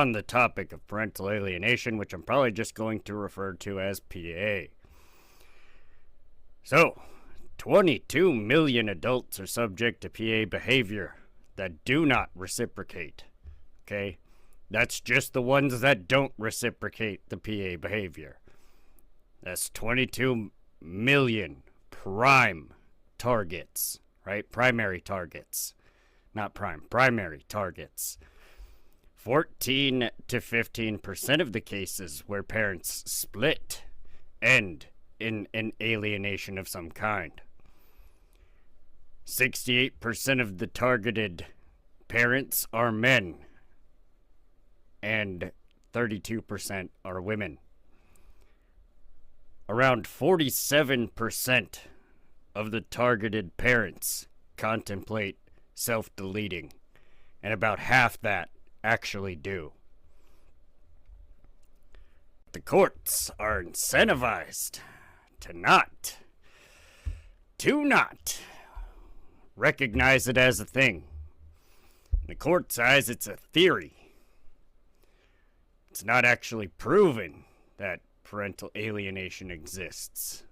on the topic of parental alienation, which I'm probably just going to refer to as PA. So, 22 million adults are subject to PA behavior that do not reciprocate. Okay? That's just the ones that don't reciprocate the PA behavior. That's 22 million prime targets, right? Primary targets. Not primary targets. 14 to 15% of the cases where parents split end in an alienation of some kind. 68% of the targeted parents are men, and 32% are women. Around 47% of the targeted parents contemplate self-deleting, and about half that actually do. The courts are incentivized to not recognize it as a thing. In the court's eyes, it's a theory. It's not actually proven that parental alienation exists.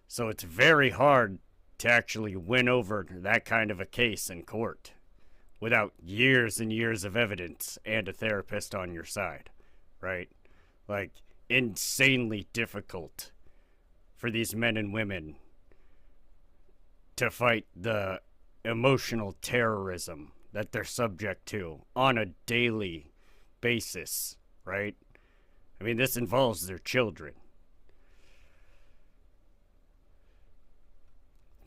So it's very hard to actually win over that kind of a case in court without years and years of evidence and a therapist on your side, right? Like, insanely difficult for these men and women to fight the emotional terrorism that they're subject to on a daily basis, right? I mean, this involves their children.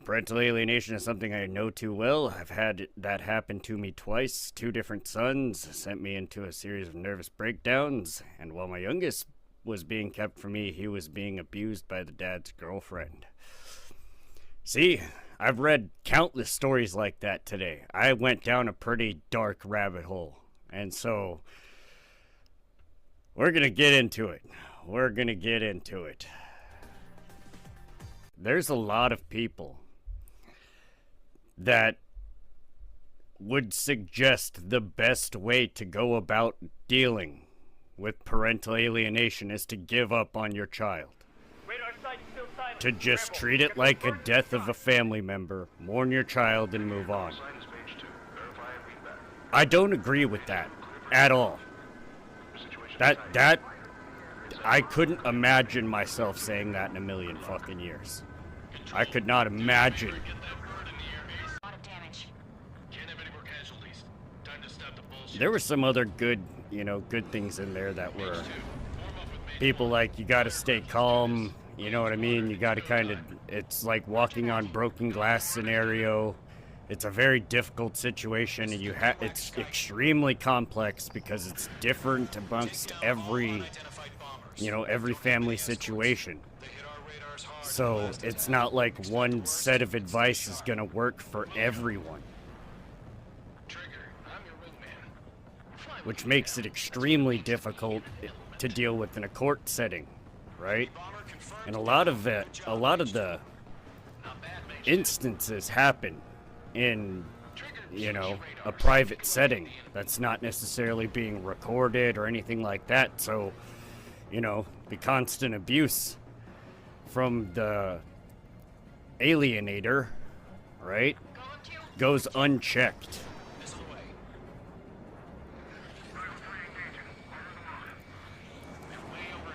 Parental alienation is something I know too well. I've had that happen to me twice. 2 different sons sent me into a series of nervous breakdowns, and while my youngest was being kept from me, he was being abused by the dad's girlfriend. See, I've read countless stories like that today. I went down a pretty dark rabbit hole, and so we're gonna get into it. There's a lot of people that would suggest the best way to go about dealing with parental alienation is to give up on your child. To just treat it like a death of a family member, mourn your child, and move on. I don't agree with that at all. I couldn't imagine myself saying that in a million fucking years. I could not imagine. There were some other good things in there that were people like, you gotta stay calm, you know what I mean? You gotta it's like walking on broken glass scenario. It's a very difficult situation, and it's extremely complex because it's different amongst every family situation. So it's not like one set of advice is gonna work for everyone, which makes it extremely difficult to deal with in a court setting, right? And a lot of the instances happen in, a private setting that's not necessarily being recorded or anything like that. So, the constant abuse from the alienator, right, goes unchecked.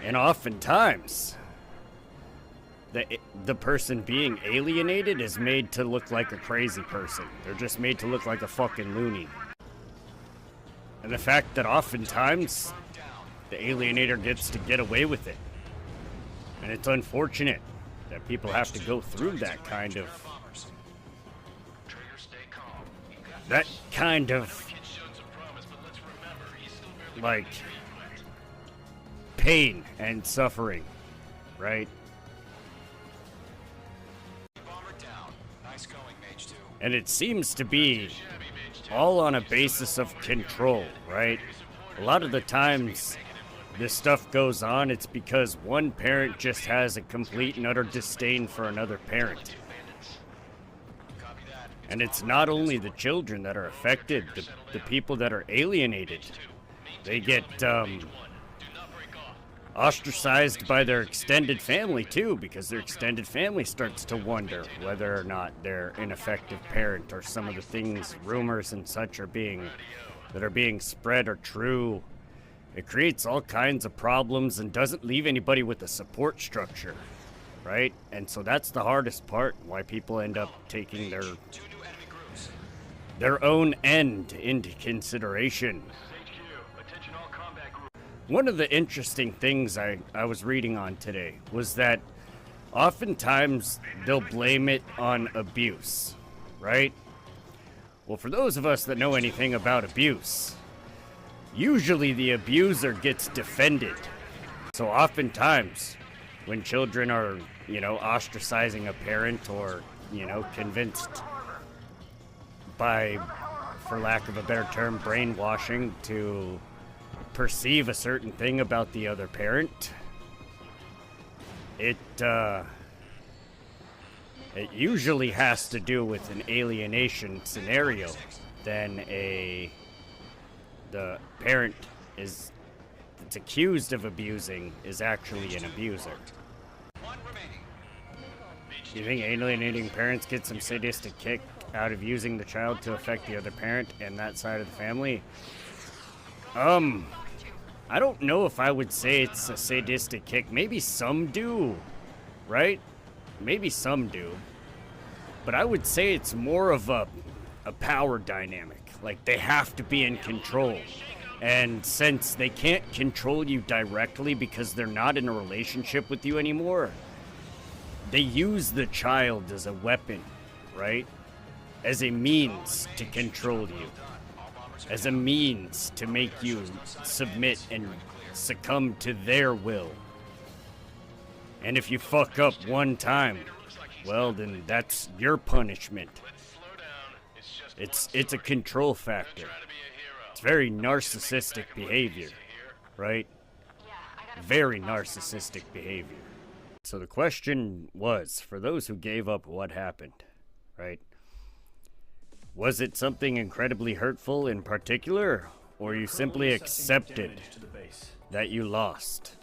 And oftentimes, the person being alienated is made to look like a crazy person. They're just made to look like a fucking loony. And the fact that oftentimes the alienator gets to get away with it. And it's unfortunate that people have to go through that kind of like pain and suffering, right? And it seems to be all on a basis of control, right? A lot of the times this stuff goes on, it's because one parent just has a complete and utter disdain for another parent. And it's not only the children that are affected, the people that are alienated They get ostracized by their extended family too, because their extended family starts to wonder whether or not they're an effective parent, or some of the things, rumors and such, are being spread are true. It creates all kinds of problems and doesn't leave anybody with a support structure, right? And so that's the hardest part, why people end up taking their own end into consideration. One of the interesting things I was reading on today was that oftentimes they'll blame it on abuse, right? Well, for those of us that know anything about abuse, usually the abuser gets defended. So oftentimes when children are, ostracizing a parent, or, convinced by, for lack of a better term, brainwashing to perceive a certain thing about the other parent, it usually has to do with an alienation scenario. Then the parent that's accused of abusing is actually an abuser. Do you think alienating parents get some sadistic kick out of using the child to affect the other parent and that side of the family? I don't know if I would say it's a sadistic kick. Maybe some do, right? Maybe some do. But I would say it's more of a power dynamic. Like, they have to be in control. And since they can't control you directly because they're not in a relationship with you anymore, they use the child as a weapon, right? As a means to control you. As a means to make you submit and succumb to their will. And if you fuck up one time, well, then that's your punishment. It's a control factor. It's very narcissistic behavior, right? Very narcissistic behavior. So the question was, for those who gave up, what happened, right? Was it something incredibly hurtful in particular, or you simply accepted that you lost?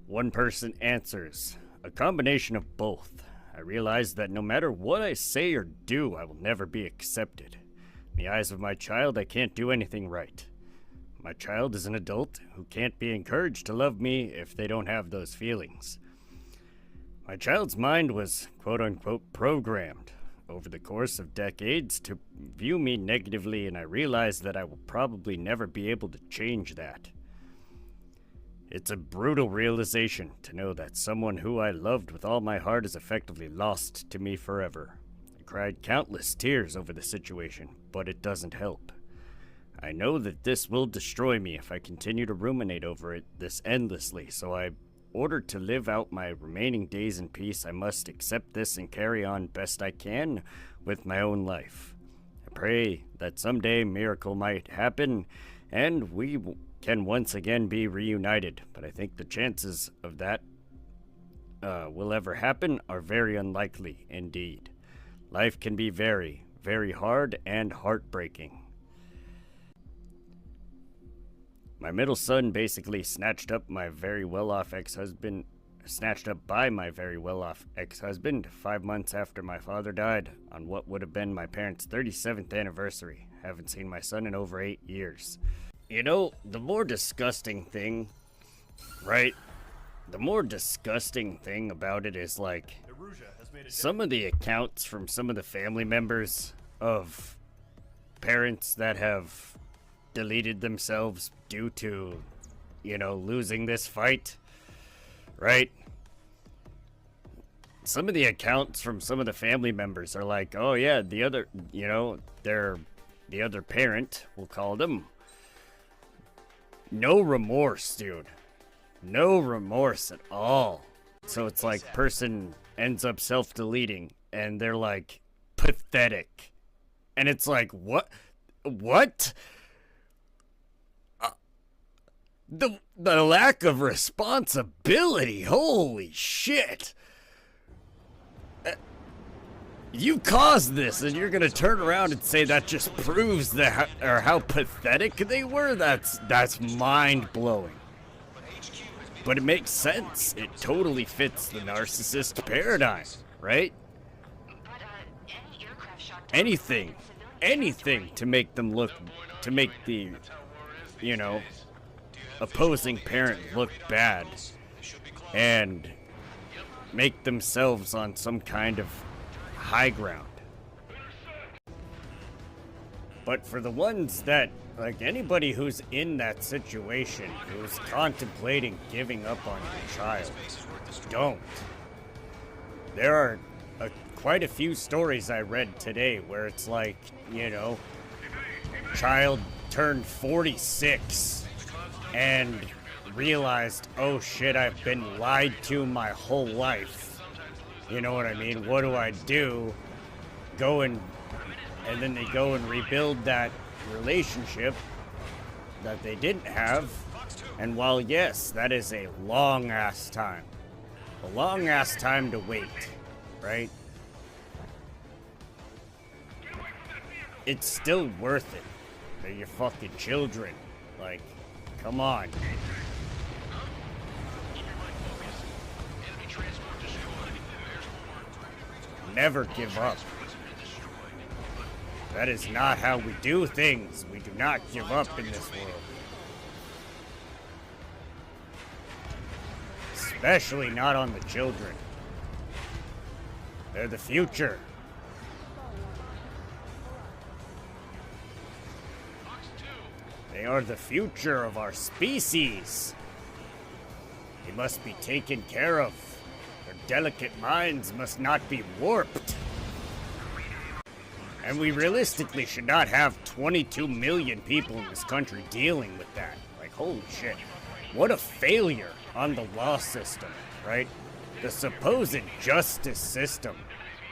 One person answers, a combination of both. I realized that no matter what I say or do, I will never be accepted. In the eyes of my child, I can't do anything right. My child is an adult who can't be encouraged to love me if they don't have those feelings. My child's mind was, quote-unquote, programmed over the course of decades to view me negatively, and I realized that I will probably never be able to change that. It's a brutal realization to know that someone who I loved with all my heart is effectively lost to me forever. I cried countless tears over the situation, but it doesn't help. I know that this will destroy me if I continue to ruminate over it this endlessly, so in order to live out my remaining days in peace, I must accept this and carry on best I can with my own life. I pray that someday a miracle might happen and we can once again be reunited, but I think the chances of that will ever happen are very unlikely indeed. Life can be very, very hard and heartbreaking. My middle son basically snatched up by my very well-off ex-husband 5 months after my father died on what would have been my parents' 37th anniversary. Haven't seen my son in over 8 years. You know, the more disgusting thing, right? The more disgusting thing about it is, like, some of the accounts from some of the family members of parents that have deleted themselves due to, losing this fight, right? Some of the accounts from some of the family members are like, oh yeah, the other parent, we'll call them, no remorse, dude. No remorse at all. So it's like, person ends up self-deleting and they're like, pathetic. And it's like, what? The lack of responsibility, holy shit. You caused this, and you're gonna turn around and say that just proves how pathetic they were? That's mind-blowing. But it makes sense. It totally fits the narcissist paradigm, right? Anything to make the, opposing parent look bad and make themselves on some kind of high ground. But for the ones that, like anybody who's in that situation, who's contemplating giving up on your child, don't. There are quite a few stories I read today where it's like, child turned 46 and realized, oh shit, I've been lied to my whole life. You know what I mean? What do I do? And then they go and rebuild that relationship that they didn't have. And while yes, that is a long ass time to wait, right? It's still worth it. They're your fucking children. Like, come on. Never give up. That is not how we do things. We do not give up in this world. Especially not on the children. They're the future. They are the future of our species. They must be taken care of. Their delicate minds must not be warped. And we realistically should not have 22 million people in this country dealing with that. Like, holy shit. What a failure on the law system, right? The supposed justice system.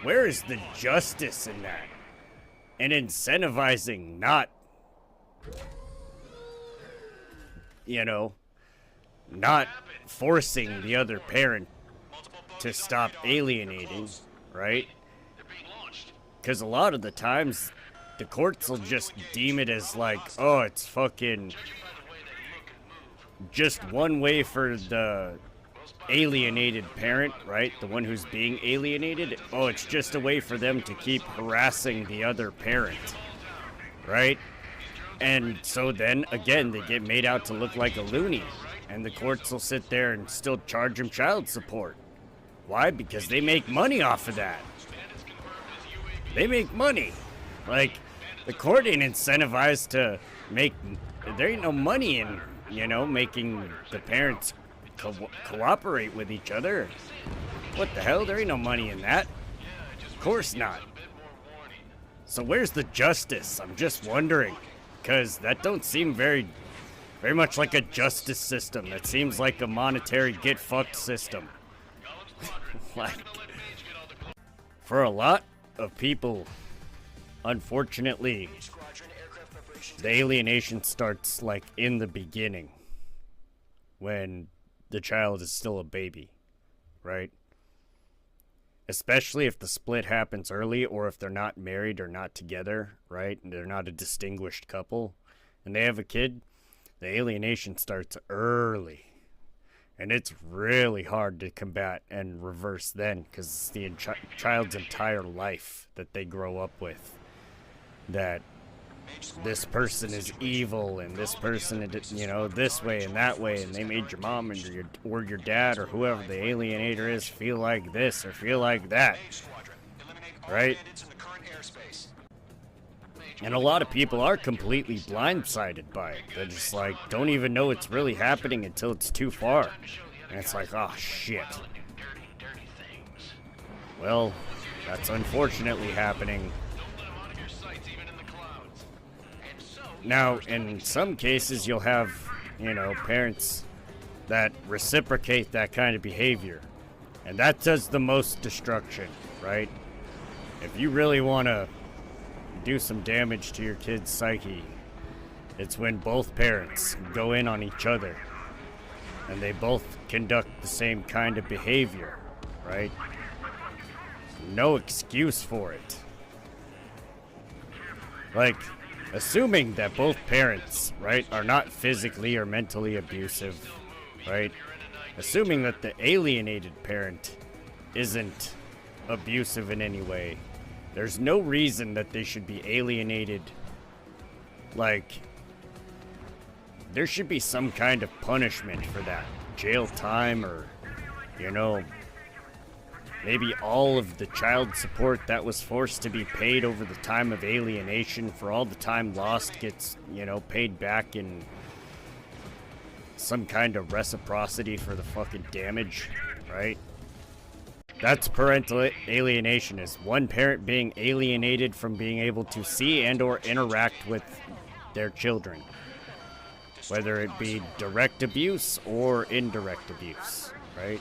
Where is the justice in that? And incentivizing not, not forcing the other parent to stop alienating, right? Because a lot of the times, the courts will just deem it as like, oh, it's fucking just one way for the alienated parent, right? The one who's being alienated. Oh, it's just a way for them to keep harassing the other parent, right? And so then, again, they get made out to look like a loony. And the courts will sit there and still charge them child support. Why? Because they make money off of that. They make money. Like, the court ain't incentivized to make... There ain't no money in, making the parents cooperate with each other. What the hell? There ain't no money in that. Of course not. So where's the justice? I'm just wondering. Because that don't seem very much like a justice system. That seems like a monetary get-fucked system. Like, for a lot of people, unfortunately, the alienation starts like in the beginning when the child is still a baby, right? Especially if the split happens early or if they're not married or not together, right? And they're not a distinguished couple and they have a kid, the alienation starts early. And it's really hard to combat and reverse then because it's the child's entire life that they grow up with. That this person is evil and this person, this way and that way, and they made your mom or your dad or whoever the alienator is feel like this or feel like that. Right? And a lot of people are completely blindsided by it. They're just like, don't even know it's really happening until it's too far. And it's like, oh shit. Well, that's unfortunately happening. Now, in some cases, you'll have, parents that reciprocate that kind of behavior. And that does the most destruction, right? If you really want to do some damage to your kid's psyche, it's when both parents go in on each other and they both conduct the same kind of behavior, right? no excuse for it. Like, assuming that both parents, right, are not physically or mentally abusive, right? Assuming that the alienated parent isn't abusive in any way, there's no reason that they should be alienated. Like, there should be some kind of punishment for that. Jail time, or, you know, maybe all of the child support that was forced to be paid over the time of alienation for all the time lost gets, you know, paid back in some kind of reciprocity for the fucking damage, right? That's parental alienation, is one parent being alienated from being able to see and or interact with their children. Whether it be direct abuse or indirect abuse, right?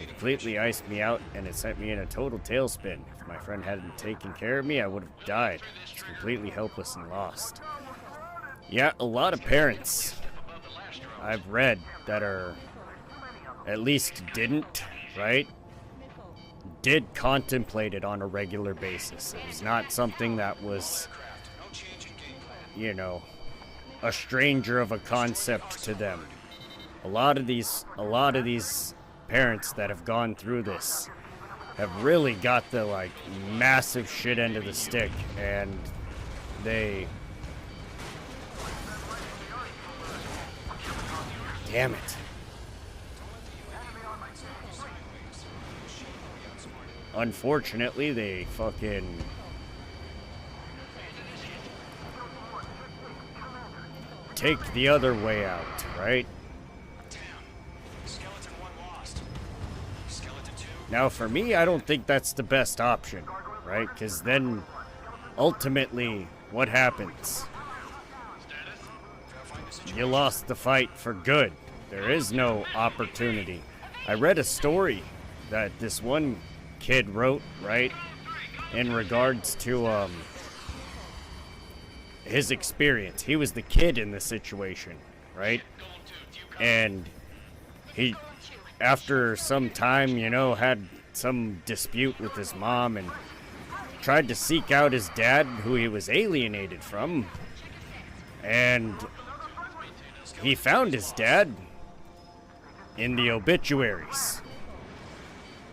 It completely iced me out, and it sent me in a total tailspin. If my friend hadn't taken care of me, I would have died. I was completely helpless and lost. Yeah, a lot of parents I've read that are, at least didn't, right? Did contemplate it on a regular basis. It was not something that was, you know, a stranger of a concept to them. A lot of these parents that have gone through this have really got the, like, massive shit end of the stick, and they... Damn it. Unfortunately, they fucking... take the other way out, right? Now, for me, I don't think that's the best option, right? Because then, ultimately, what happens? You lost the fight for good. There is no opportunity. I read a story that this one kid wrote, right? In regards to, his experience. He was the kid in the situation, right? And he, after some time, you know, had some dispute with his mom and tried to seek out his dad, who he was alienated from. And he found his dad in the obituaries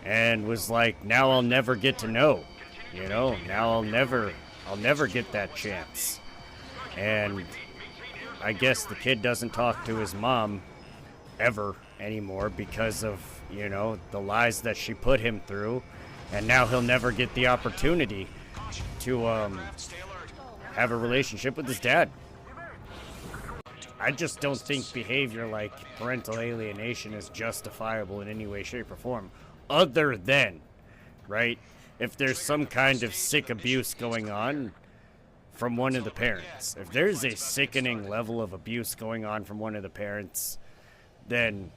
and was like, now I'll never get to know, you know, now I'll never get that chance. And I guess the kid doesn't talk to his mom ever anymore because of, you know, the lies that she put him through. And now he'll never get the opportunity to have a relationship with his dad. I just don't think behavior like parental alienation is justifiable in any way, shape, or form. Other than, right, if there's some kind of sick abuse going on from one of the parents. If there's a sickening level of abuse going on from one of the parents, then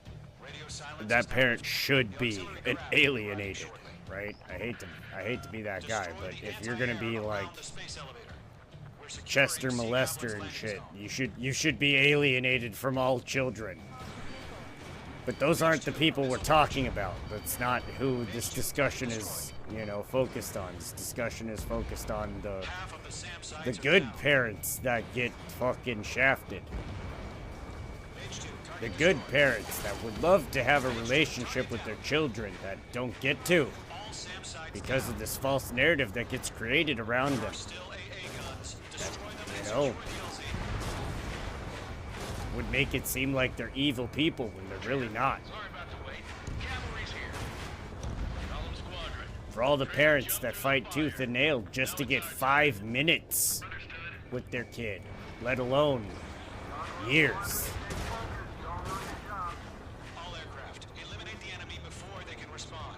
that parent should be alienated, right? I hate to be that guy, but if you're gonna be like Chester molester and shit, you should be alienated from all children. But those aren't the people we're talking about. That's not who this discussion is, you know, focused on. This discussion is focused on the good parents that get fucking shafted. The good parents that would love to have a relationship with their children that don't get to because of this false narrative that gets created around them. That, you know, would make it seem like they're evil people when they're really not. For all the parents that fight tooth and nail just to get 5 minutes with their kid, let alone years.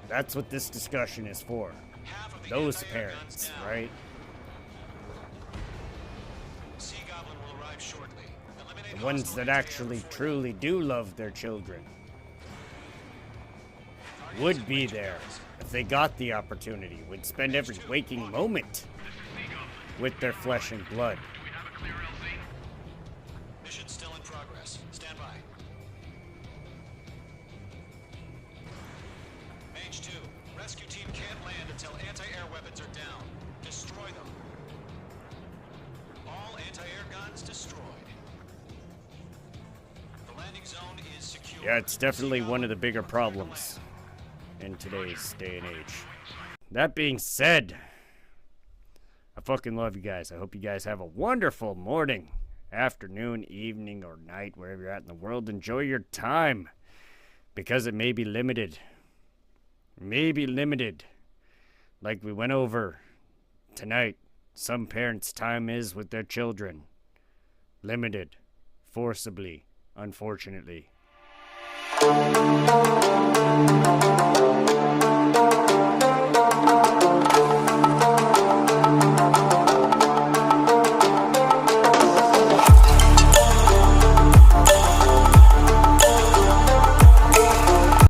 That's what this discussion is for. Those parents, right? The ones that actually truly do love their children would be there if they got the opportunity, would spend every waking moment with their flesh and blood. Mission still in progress. Stand by. Mage 2, Rescue team can't land until anti-air weapons are down. Destroy them. All anti-air guns destroyed. The landing zone is secure. Yeah, it's definitely one of the bigger problems in today's day and age. That being said, I fucking love you guys. I hope you guys have a wonderful morning, afternoon, evening, or night, wherever you're at in the world. Enjoy your time, because it may be limited. May be limited. Like we went over tonight, some parents' time is with their children. Limited. Forcibly. Unfortunately.